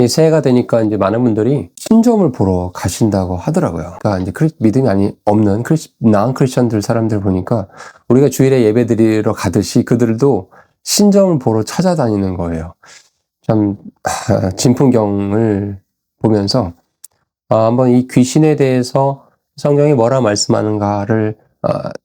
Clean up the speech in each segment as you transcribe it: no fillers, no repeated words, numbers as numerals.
이 새해가 되니까 이제 많은 분들이 신점을 보러 가신다고 하더라고요. 그러니까 이제 믿음이 없는 나은 크리스천들 사람들 보니까 우리가 주일에 예배 드리러 가듯이 그들도 신점을 보러 찾아다니는 거예요. 참 진풍경을 보면서 한번 이 귀신에 대해서 성경이 뭐라 말씀하는가를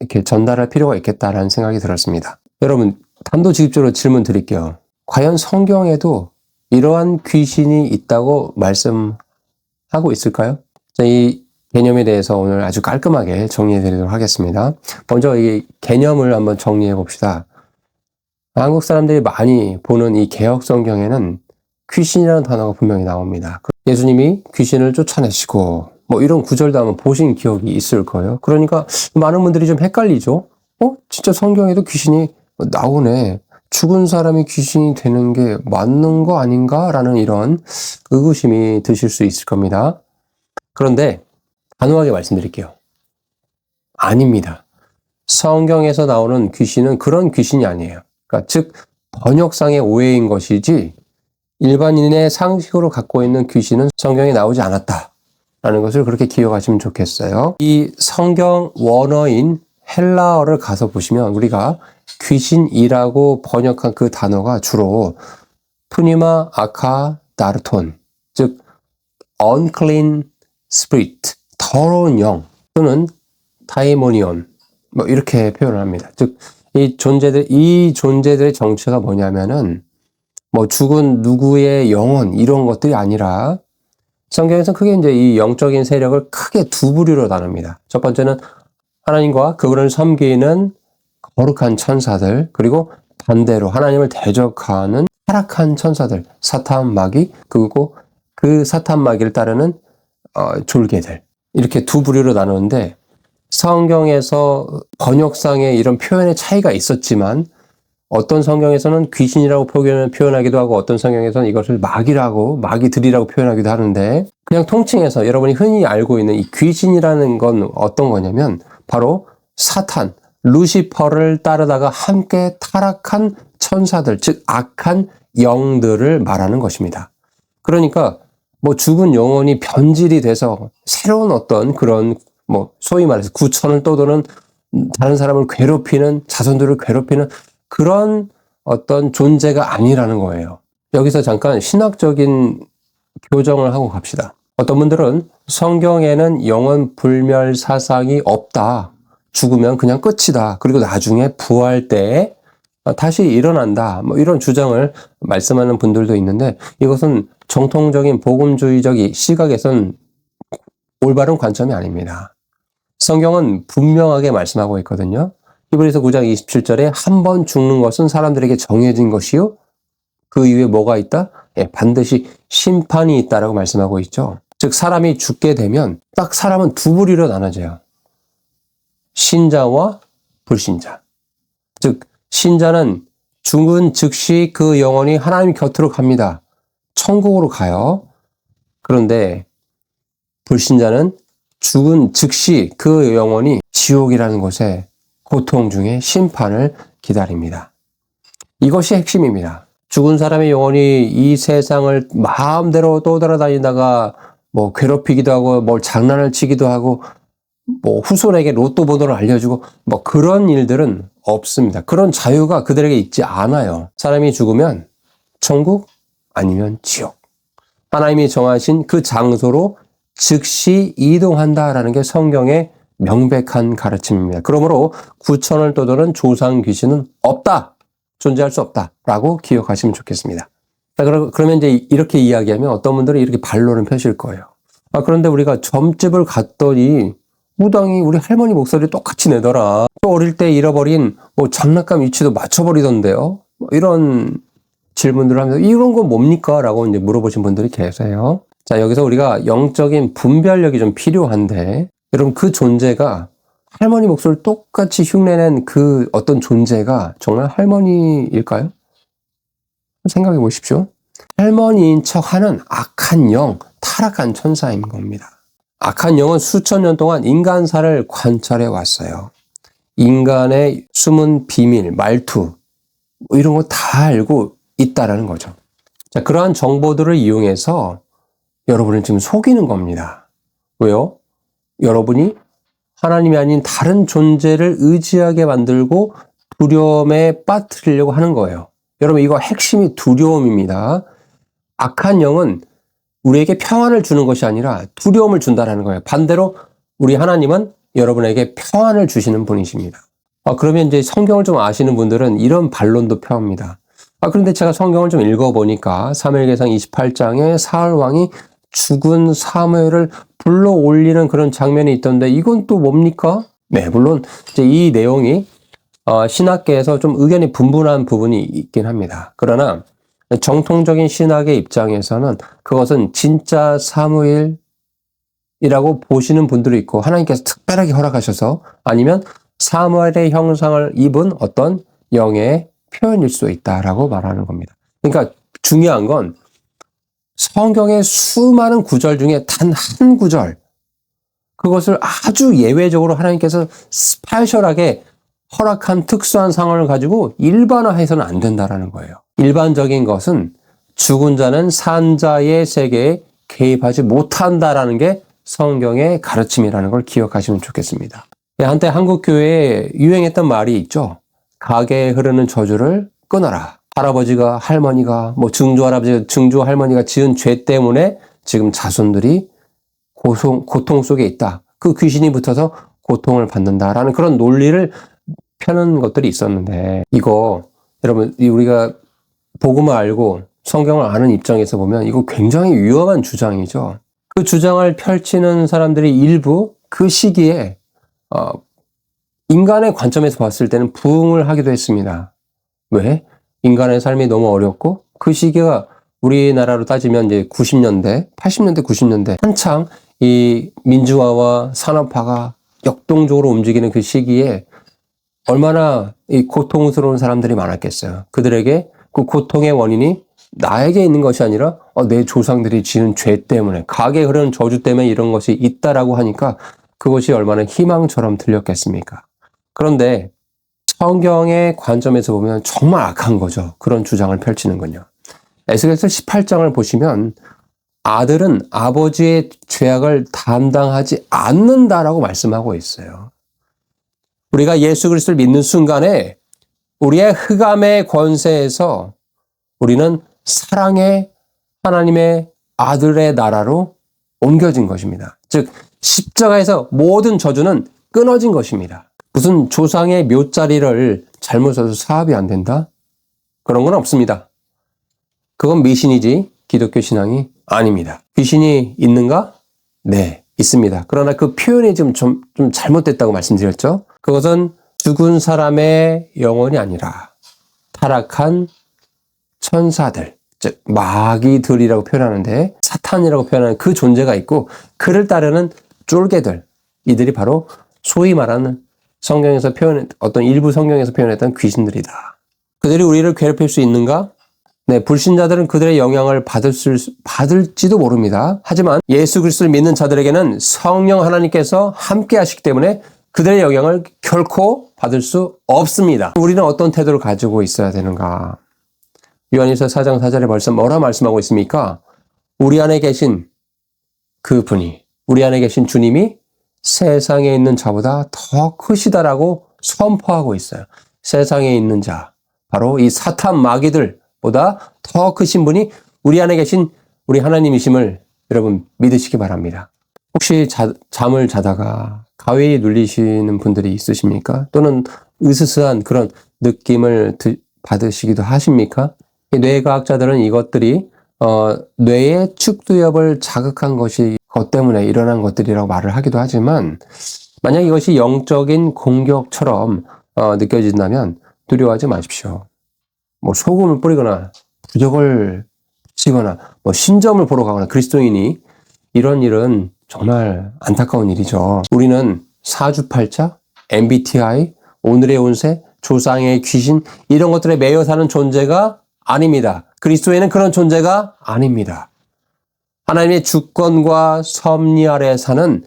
이렇게 전달할 필요가 있겠다라는 생각이 들었습니다. 여러분, 단도직입적으로 질문 드릴게요. 과연 성경에도 이러한 귀신이 있다고 말씀하고 있을까요? 자, 이 개념에 대해서 오늘 아주 깔끔하게 정리해 드리도록 하겠습니다. 먼저 이 개념을 한번 정리해 봅시다. 한국 사람들이 많이 보는 이 개역 성경에는 귀신이라는 단어가 분명히 나옵니다. 예수님이 귀신을 쫓아내시고 뭐 이런 구절도 한번 보신 기억이 있을 거예요. 그러니까 많은 분들이 좀 헷갈리죠. 진짜 성경에도 귀신이 나오네. 죽은 사람이 귀신이 되는 게 맞는 거 아닌가? 라는 이런 의구심이 드실 수 있을 겁니다. 그런데 단호하게 말씀드릴게요. 아닙니다. 성경에서 나오는 귀신은 그런 귀신이 아니에요. 그러니까 즉 번역상의 오해인 것이지 일반인의 상식으로 갖고 있는 귀신은 성경에 나오지 않았다라는 것을 그렇게 기억하시면 좋겠어요. 이 성경 원어인 헬라어를 가서 보시면 우리가 귀신이라고 번역한 그 단어가 주로 푸니마 아카 나르톤, 즉 unclean spirit, 더러운 영 또는 다이모니온 뭐 이렇게 표현을 합니다. 즉 이 존재들의 정체가 뭐냐면은 뭐 죽은 누구의 영혼 이런 것들이 아니라 성경에서 크게 이제 이 영적인 세력을 크게 두 부류로 나눕니다. 첫 번째는 하나님과 그분을 섬기는 거룩한 천사들, 그리고 반대로 하나님을 대적하는 타락한 천사들, 사탄 마귀, 그리고 그 사탄 마귀를 따르는 졸개들, 이렇게 두 부류로 나누는데 성경에서 번역상의 이런 표현의 차이가 있었지만 어떤 성경에서는 귀신이라고 표현하기도 하고 어떤 성경에서는 이것을 마귀들이라고 표현하기도 하는데 그냥 통칭해서 여러분이 흔히 알고 있는 이 귀신이라는 건 어떤 거냐면 바로 사탄, 루시퍼를 따르다가 함께 타락한 천사들, 즉 악한 영들을 말하는 것입니다. 그러니까 뭐 죽은 영혼이 변질이 돼서 새로운 어떤 그런 뭐 소위 말해서 구천을 떠도는 다른 사람을 괴롭히는 자손들을 괴롭히는 그런 어떤 존재가 아니라는 거예요. 여기서 잠깐 신학적인 교정을 하고 갑시다. 어떤 분들은 성경에는 영원 불멸 사상이 없다. 죽으면 그냥 끝이다. 그리고 나중에 부활 때 다시 일어난다. 뭐 이런 주장을 말씀하는 분들도 있는데 이것은 정통적인 복음주의적 시각에선 올바른 관점이 아닙니다. 성경은 분명하게 말씀하고 있거든요. 히브리서 9장 27절에 한 번 죽는 것은 사람들에게 정해진 것이요. 그 이후에 뭐가 있다? 반드시 심판이 있다라고 말씀하고 있죠. 즉 사람이 죽게 되면 딱 사람은 두 부류로 나눠져요. 신자와 불신자. 즉 신자는 죽은 즉시 그 영혼이 하나님 곁으로 갑니다. 천국으로 가요. 그런데 불신자는 죽은 즉시 그 영혼이 지옥이라는 곳에 고통 중에 심판을 기다립니다. 이것이 핵심입니다. 죽은 사람의 영혼이 이 세상을 마음대로 떠돌아다니다가 뭐 괴롭히기도 하고 뭘 장난을 치기도 하고 뭐 후손에게 로또 번호를 알려주고 뭐 그런 일들은 없습니다. 그런 자유가 그들에게 있지 않아요. 사람이 죽으면 천국 아니면 지옥. 하나님이 정하신 그 장소로 즉시 이동한다라는 게 성경의 명백한 가르침입니다. 그러므로 구천을 떠도는 조상 귀신은 없다. 존재할 수 없다라고 기억하시면 좋겠습니다. 그러면 이제 이렇게 이야기하면 어떤 분들은 이렇게 반론을 펴실 거예요. 그런데 우리가 점집을 갔더니 무당이 우리 할머니 목소리 똑같이 내더라. 또 어릴 때 잃어버린 뭐 장난감 위치도 맞춰버리던데요. 이런 질문들을 하면서 이런 건 뭡니까? 라고 이제 물어보신 분들이 계세요. 자, 여기서 우리가 영적인 분별력이 좀 필요한데 여러분 그 존재가 할머니 목소리를 똑같이 흉내낸 그 어떤 존재가 정말 할머니일까요? 생각해 보십시오. 할머니인 척하는 악한 영, 타락한 천사인 겁니다. 악한 영은 수천 년 동안 인간사를 관찰해 왔어요. 인간의 숨은 비밀, 말투 뭐 이런 거 다 알고 있다라는 거죠. 자, 그러한 정보들을 이용해서 여러분을 지금 속이는 겁니다. 왜요? 여러분이 하나님이 아닌 다른 존재를 의지하게 만들고 두려움에 빠뜨리려고 하는 거예요. 여러분, 이거 핵심이 두려움입니다. 악한 영은 우리에게 평안을 주는 것이 아니라 두려움을 준다는 거예요. 반대로 우리 하나님은 여러분에게 평안을 주시는 분이십니다. 그러면 이제 성경을 좀 아시는 분들은 이런 반론도 펴옵니다. 그런데 제가 성경을 좀 읽어보니까 사무엘기상 28장에 사울 왕이 죽은 사무엘을 불러 올리는 그런 장면이 있던데 이건 또 뭡니까? 네, 물론 이제 이 내용이 신학계에서 좀 의견이 분분한 부분이 있긴 합니다. 그러나 정통적인 신학의 입장에서는 그것은 진짜 사무엘이라고 보시는 분들이 있고 하나님께서 특별하게 허락하셔서 아니면 사무엘의 형상을 입은 어떤 영의 표현일 수 있다라고 말하는 겁니다. 그러니까 중요한 건 성경의 수많은 구절 중에 단 한 구절, 그것을 아주 예외적으로 하나님께서 스페셜하게 허락한 특수한 상황을 가지고 일반화해서는 안 된다라는 거예요. 일반적인 것은 죽은 자는 산자의 세계에 개입하지 못한다라는 게 성경의 가르침이라는 걸 기억하시면 좋겠습니다. 한때 한국 교회에 유행했던 말이 있죠. 가게에 흐르는 저주를 끊어라. 할아버지가 할머니가 증조할아버지가 증조할머니가 지은 죄 때문에 지금 자손들이 고통 속에 있다. 그 귀신이 붙어서 고통을 받는다라는 그런 논리를 펴는 것들이 있었는데 이거 여러분 우리가 복음을 알고 성경을 아는 입장에서 보면 이거 굉장히 위험한 주장이죠. 그 주장을 펼치는 사람들이 일부 그 시기에 인간의 관점에서 봤을 때는 부응을 하기도 했습니다. 왜? 인간의 삶이 너무 어렵고 그 시기가 우리나라로 따지면 이제 90년대, 80년대, 90년대 한창 이 민주화와 산업화가 역동적으로 움직이는 그 시기에 얼마나 이 고통스러운 사람들이 많았겠어요. 그들에게 그 고통의 원인이 나에게 있는 것이 아니라 내 조상들이 지은 죄 때문에 가게에 흐르는 저주 때문에 이런 것이 있다라고 하니까 그것이 얼마나 희망처럼 들렸겠습니까? 그런데 성경의 관점에서 보면 정말 악한 거죠. 그런 주장을 펼치는군요. 에스겔서 18장을 보시면 아들은 아버지의 죄악을 담당하지 않는다라고 말씀하고 있어요. 우리가 예수 그리스도를 믿는 순간에 우리의 흑암의 권세에서 우리는 사랑의 하나님의 아들의 나라로 옮겨진 것입니다. 즉 십자가에서 모든 저주는 끊어진 것입니다. 무슨 조상의 묘자리를 잘못 써서 사업이 안 된다? 그런 건 없습니다. 그건 미신이지 기독교 신앙이 아닙니다. 귀신이 있는가? 네, 있습니다. 그러나 그 표현이 좀 잘못됐다고 말씀드렸죠. 그것은 죽은 사람의 영혼이 아니라 타락한 천사들, 즉 마귀들이라고 표현하는데 사탄이라고 표현하는 그 존재가 있고 그를 따르는 쫄개들, 이들이 바로 소위 말하는 성경에서 어떤 일부 성경에서 표현했던 귀신들이다. 그들이 우리를 괴롭힐 수 있는가? 네, 불신자들은 그들의 영향을 받을지도 모릅니다. 하지만 예수 그리스도를 믿는 자들에게는 성령 하나님께서 함께 하시기 때문에 그들의 영향을 결코 받을 수 없습니다. 우리는 어떤 태도를 가지고 있어야 되는가? 요한일서 4장 4절에 벌써 뭐라 말씀하고 있습니까? 우리 안에 계신 그분이, 우리 안에 계신 주님이 세상에 있는 자보다 더 크시다라고 선포하고 있어요. 세상에 있는 자, 바로 이 사탄 마귀들보다 더 크신 분이 우리 안에 계신 우리 하나님이심을 여러분 믿으시기 바랍니다. 혹시 잠을 자다가 가위에 눌리시는 분들이 있으십니까? 또는 으스스한 그런 느낌을 받으시기도 하십니까? 뇌과학자들은 이것들이 뇌의 축두엽을 자극한 것이 그것 때문에 일어난 것들이라고 말을 하기도 하지만 만약 이것이 영적인 공격처럼 느껴진다면 두려워하지 마십시오. 소금을 뿌리거나 부적을 치거나 신점을 보러 가거나 그리스도인이 이런 일은 정말 안타까운 일이죠. 우리는 사주팔자, MBTI, 오늘의 운세, 조상의 귀신 이런 것들에 매여 사는 존재가 아닙니다. 그리스도인은 그런 존재가 아닙니다. 하나님의 주권과 섭리 아래 사는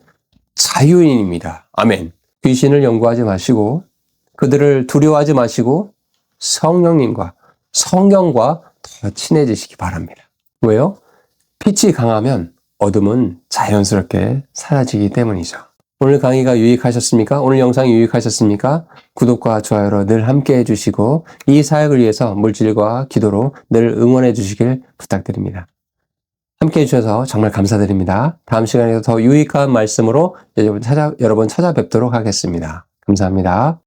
자유인입니다. 아멘. 귀신을 연구하지 마시고 그들을 두려워하지 마시고 성령님과 성경과 더 친해지시기 바랍니다. 왜요? 빛이 강하면 어둠은 자연스럽게 사라지기 때문이죠. 오늘 강의가 유익하셨습니까? 오늘 영상이 유익하셨습니까? 구독과 좋아요로 늘 함께 해주시고 이 사역을 위해서 물질과 기도로 늘 응원해 주시길 부탁드립니다. 함께 해주셔서 정말 감사드립니다. 다음 시간에도 더 유익한 말씀으로 여러분 찾아뵙도록 하겠습니다. 감사합니다.